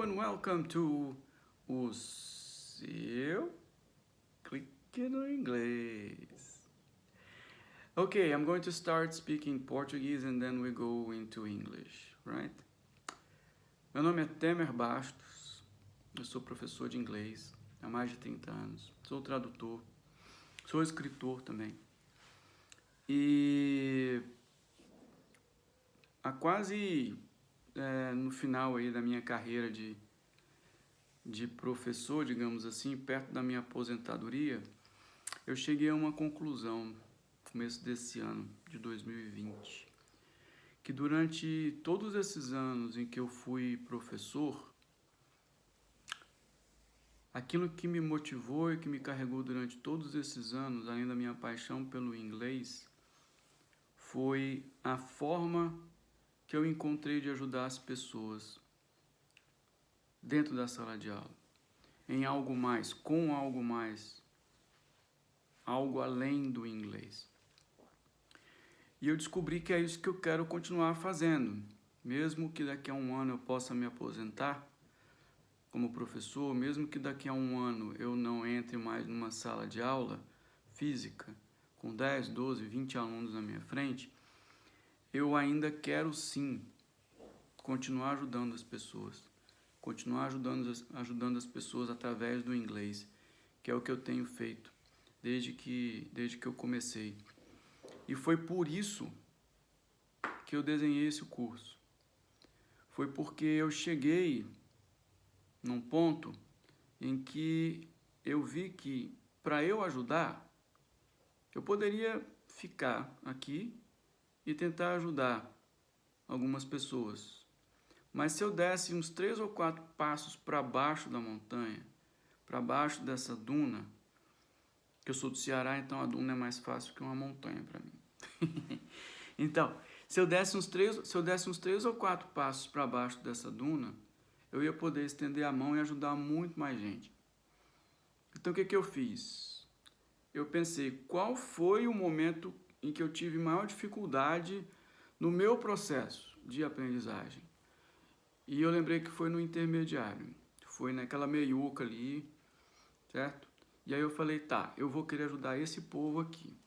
and welcome to o seu Clique no Inglês. Okay, I'm going to start speaking Portuguese and then we go into English, right? Meu nome é Temer Bastos, eu sou professor de inglês há mais de 30 anos, sou tradutor, sou escritor também. E há quase no final aí da minha carreira de professor, digamos assim, perto da minha aposentadoria, eu cheguei a uma conclusão no começo desse ano, de 2020, que durante todos esses anos em que eu fui professor, aquilo que me motivou e que me carregou durante todos esses anos, além da minha paixão pelo inglês, foi a forma que eu encontrei de ajudar as pessoas dentro da sala de aula, em algo mais, com algo mais, algo além do inglês. E eu descobri que é isso que eu quero continuar fazendo, mesmo que daqui a um ano eu possa me aposentar como professor, mesmo que daqui a um ano eu não entre mais numa sala de aula física, com 10, 12, 20 alunos na minha frente, eu ainda quero sim continuar ajudando as pessoas, continuar ajudando as pessoas através do inglês, que é o que eu tenho feito desde que eu comecei. E foi por isso que eu desenhei esse curso. Foi porque eu cheguei num ponto em que eu vi que, para eu ajudar, eu poderia ficar aqui e tentar ajudar algumas pessoas. Mas se eu desse uns 3 ou 4 passos para baixo da montanha, para baixo dessa duna, que eu sou do Ceará, então a duna é mais fácil que uma montanha para mim. Então, se eu desse uns 3 ou 4 passos para baixo dessa duna, eu ia poder estender a mão e ajudar muito mais gente. Então, o que eu fiz? Eu pensei, qual foi o momento em que eu tive maior dificuldade no meu processo de aprendizagem? E eu lembrei que foi no intermediário, foi naquela meiuca ali, certo? E aí eu falei, tá, eu vou querer ajudar esse povo aqui.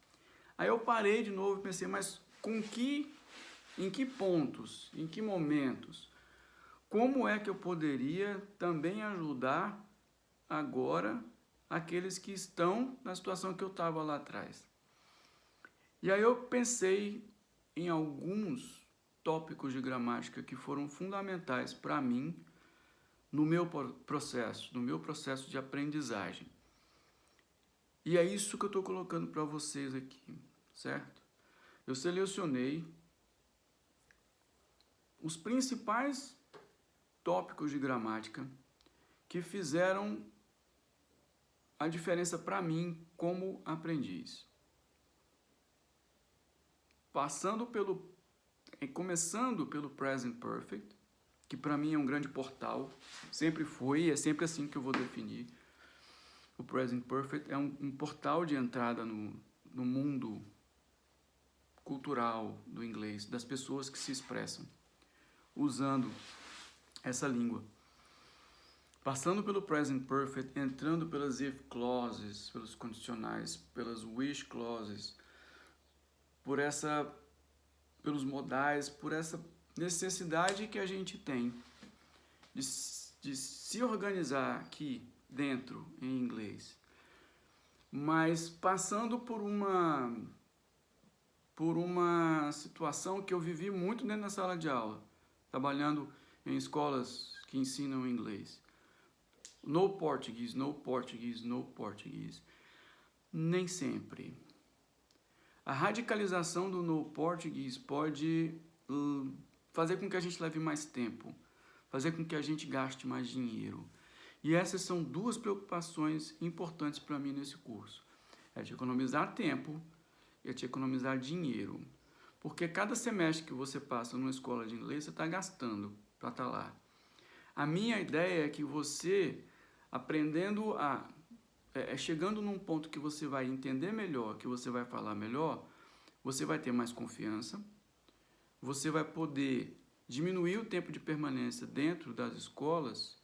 Aí eu parei de novo e pensei, mas em que pontos, em que momentos, como é que eu poderia também ajudar agora aqueles que estão na situação que eu estava lá atrás? E aí eu pensei em alguns tópicos de gramática que foram fundamentais para mim no meu processo de aprendizagem. E é isso que eu estou colocando para vocês aqui, certo? Eu selecionei os principais tópicos de gramática que fizeram a diferença para mim como aprendiz. Começando pelo Present Perfect, que para mim é um grande portal, sempre foi e é sempre assim que eu vou definir. O Present Perfect é um portal de entrada no mundo cultural do inglês, das pessoas que se expressam usando essa língua. Passando pelo Present Perfect, entrando pelas if clauses, pelos condicionais, pelas wish clauses, pelos modais, por essa necessidade que a gente tem de se organizar aqui dentro em inglês, mas passando por uma situação que eu vivi muito dentro da sala de aula, trabalhando em escolas que ensinam inglês. No Portuguese, no Portuguese, no Portuguese. Nem sempre. A radicalização do no Portuguese pode fazer com que a gente leve mais tempo, fazer com que a gente gaste mais dinheiro. E essas são duas preocupações importantes para mim nesse curso. É de economizar tempo e é de economizar dinheiro. Porque cada semestre que você passa numa escola de inglês, você está gastando para estar lá. A minha ideia é que você, aprendendo chegando num ponto que você vai entender melhor, que você vai falar melhor, você vai ter mais confiança, você vai poder diminuir o tempo de permanência dentro das escolas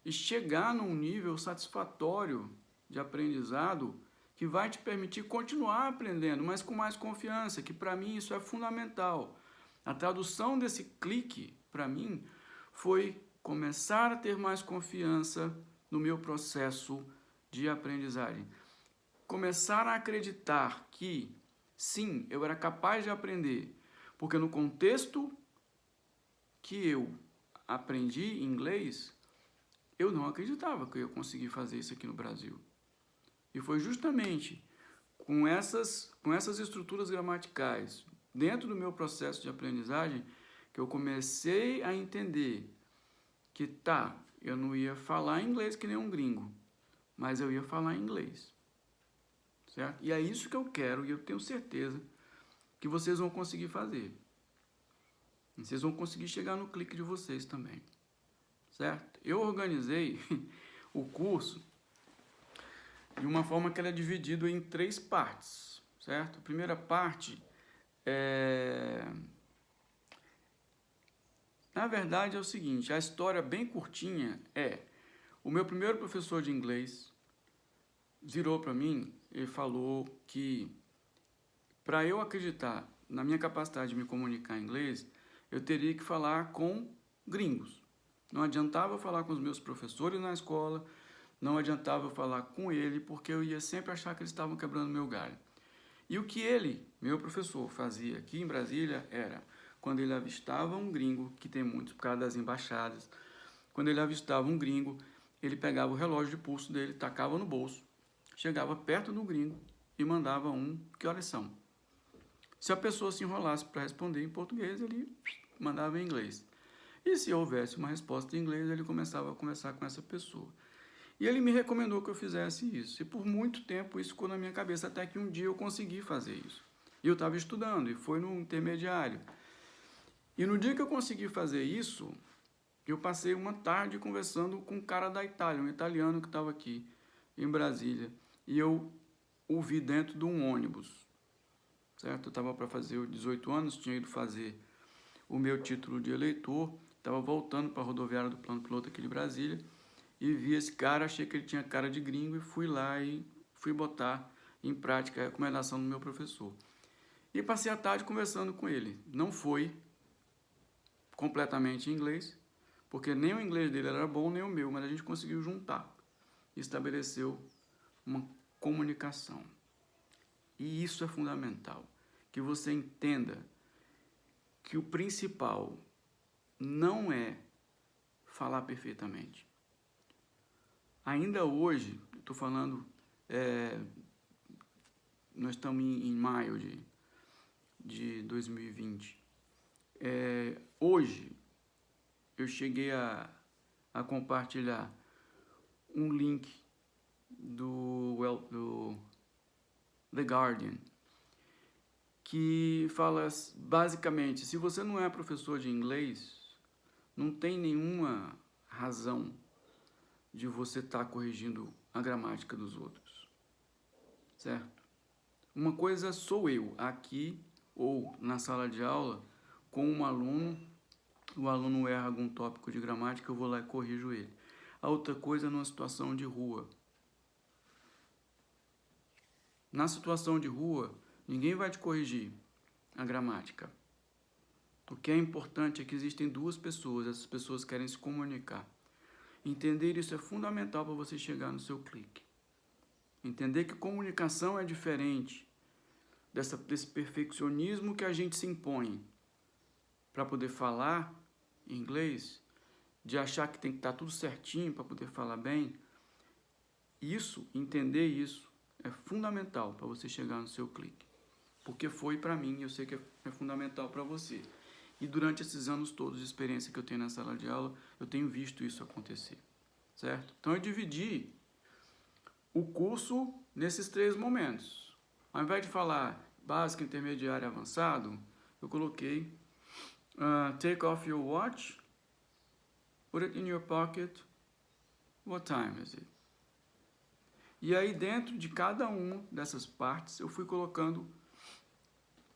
e chegar num nível satisfatório de aprendizado que vai te permitir continuar aprendendo, mas com mais confiança, que para mim isso é fundamental. A tradução desse clique, para mim, foi começar a ter mais confiança no meu processo de aprendizagem. Começar a acreditar que, sim, eu era capaz de aprender, porque no contexto que eu aprendi inglês, eu não acreditava que eu ia conseguir fazer isso aqui no Brasil. E foi justamente com essas estruturas gramaticais, dentro do meu processo de aprendizagem, que eu comecei a entender que, tá, eu não ia falar inglês que nem um gringo, mas eu ia falar inglês. Certo? E é isso que eu quero e eu tenho certeza que vocês vão conseguir fazer. E vocês vão conseguir chegar no clique de vocês também. Certo? Eu organizei o curso de uma forma que ele é dividido em 3 partes, certo? A primeira parte na verdade é o seguinte, a história bem curtinha é, o meu primeiro professor de inglês virou para mim e falou que para eu acreditar na minha capacidade de me comunicar em inglês, eu teria que falar com gringos. Não adiantava eu falar com os meus professores na escola, não adiantava eu falar com ele, porque eu ia sempre achar que eles estavam quebrando meu galho. E o que ele, meu professor, fazia aqui em Brasília era, quando ele avistava um gringo, que tem muitos por causa das embaixadas, quando ele avistava um gringo, ele pegava o relógio de pulso dele, tacava no bolso, chegava perto do gringo e mandava que horas são? Se a pessoa se enrolasse para responder em português, ele mandava em inglês. E se houvesse uma resposta em inglês, ele começava a conversar com essa pessoa. E ele me recomendou que eu fizesse isso. E por muito tempo isso ficou na minha cabeça, até que um dia eu consegui fazer isso. E eu estava estudando, e foi no intermediário. E no dia que eu consegui fazer isso, eu passei uma tarde conversando com um cara da Itália, um italiano que estava aqui em Brasília. E eu o vi dentro de um ônibus. Certo? Eu estava para fazer 18 anos, tinha ido fazer o meu título de eleitor, estava voltando para a rodoviária do Plano Piloto aqui de Brasília, e vi esse cara, achei que ele tinha cara de gringo e fui lá e fui botar em prática a recomendação do meu professor. E passei a tarde conversando com ele. Não foi completamente em inglês, porque nem o inglês dele era bom, nem o meu, mas a gente conseguiu juntar e estabeleceu uma comunicação. E isso é fundamental, que você entenda que o principal não é falar perfeitamente. Ainda hoje, estou falando, nós estamos em maio de 2020. Hoje, eu cheguei a compartilhar um link do The Guardian, que fala basicamente, se você não é professor de inglês, não tem nenhuma razão de você estar corrigindo a gramática dos outros, certo? Uma coisa sou eu aqui ou na sala de aula com um aluno, o aluno erra algum tópico de gramática, eu vou lá e corrijo ele. A outra coisa é numa situação de rua. Na situação de rua, ninguém vai te corrigir a gramática. O que é importante é que existem 2 pessoas, essas pessoas querem se comunicar. Entender isso é fundamental para você chegar no seu clique. Entender que comunicação é diferente desse perfeccionismo que a gente se impõe para poder falar em inglês, de achar que tem que estar tudo certinho para poder falar bem. Entender isso é fundamental para você chegar no seu clique. Porque foi para mim, eu sei que é fundamental para você. E durante esses anos todos de experiência que eu tenho na sala de aula, eu tenho visto isso acontecer, certo? Então eu dividi o curso nesses 3 momentos. Ao invés de falar básico, intermediário e avançado, eu coloquei take off your watch, put it in your pocket, what time is it? E aí dentro de cada uma dessas partes eu fui colocando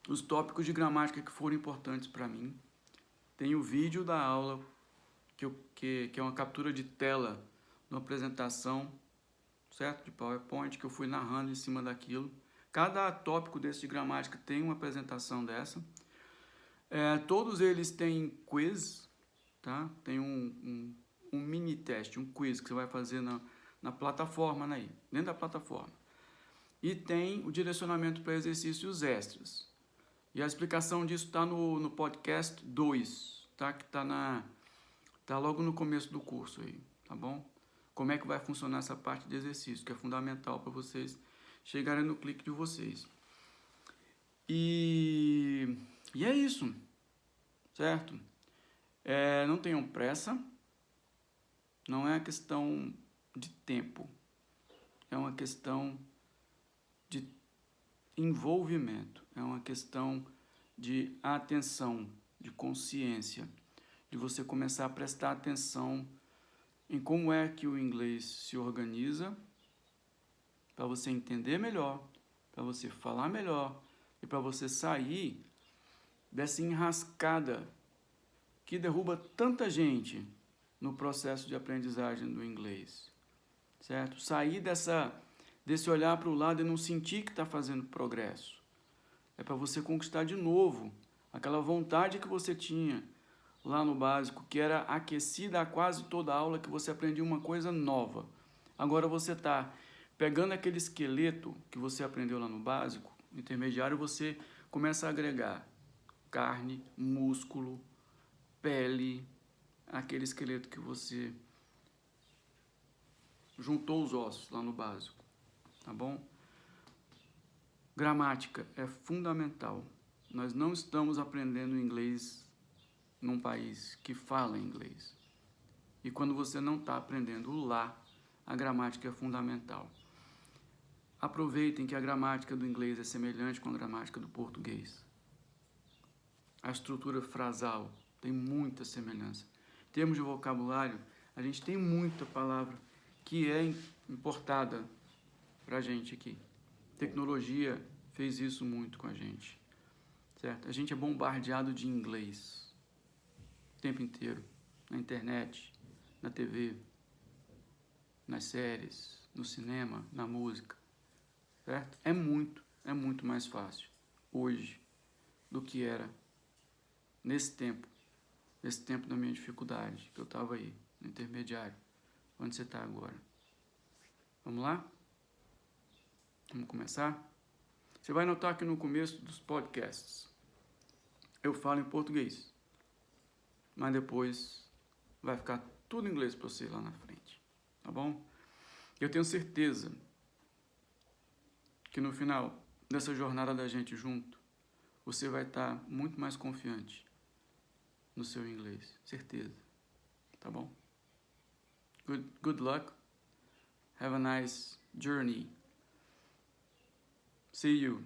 os tópicos de gramática que foram importantes para mim. Tem o vídeo da aula, que é uma captura de tela uma apresentação, certo? De PowerPoint, que eu fui narrando em cima daquilo. Cada tópico desse de gramática tem uma apresentação dessa. Todos eles têm quiz, tá? Tem um mini teste, um quiz que você vai fazer na plataforma, né? Dentro da plataforma. E tem o direcionamento para exercícios extras. E a explicação disso está no podcast 2, tá? Que tá logo no começo do curso aí, tá bom? Como é que vai funcionar essa parte de exercício, que é fundamental para vocês chegarem no clique de vocês. E é isso, certo? Não tenham pressa, não é questão de tempo, é uma questão de envolvimento, é uma questão de atenção, de consciência, de você começar a prestar atenção em como é que o inglês se organiza, para você entender melhor, para você falar melhor e para você sair dessa enrascada que derruba tanta gente no processo de aprendizagem do inglês, certo? Sair desse olhar para o lado e não sentir que está fazendo progresso. É para você conquistar de novo aquela vontade que você tinha lá no básico, que era aquecida a quase toda aula, que você aprendia uma coisa nova. Agora você está pegando aquele esqueleto que você aprendeu lá no básico, intermediário, você começa a agregar carne, músculo, pele, aquele esqueleto que você juntou os ossos lá no básico, tá bom? Gramática é fundamental. Nós não estamos aprendendo inglês num país que fala inglês. E quando você não está aprendendo lá, a gramática é fundamental. Aproveitem que a gramática do inglês é semelhante com a gramática do português. A estrutura frasal tem muita semelhança. Em termos de vocabulário, a gente tem muita palavra que é importada para a gente aqui. Tecnologia fez isso muito com a gente, certo? A gente é bombardeado de inglês o tempo inteiro, na internet, na TV, nas séries, no cinema, na música, certo? É muito mais fácil hoje do que era nesse tempo da minha dificuldade, que eu estava aí, no intermediário, onde você está agora. Vamos lá? Vamos começar? Você vai notar que no começo dos podcasts eu falo em português, mas depois vai ficar tudo em inglês para você lá na frente, tá bom? Eu tenho certeza que no final dessa jornada da gente junto, você vai estar muito mais confiante no seu inglês, certeza, tá bom? Good luck. Have a nice journey. See you.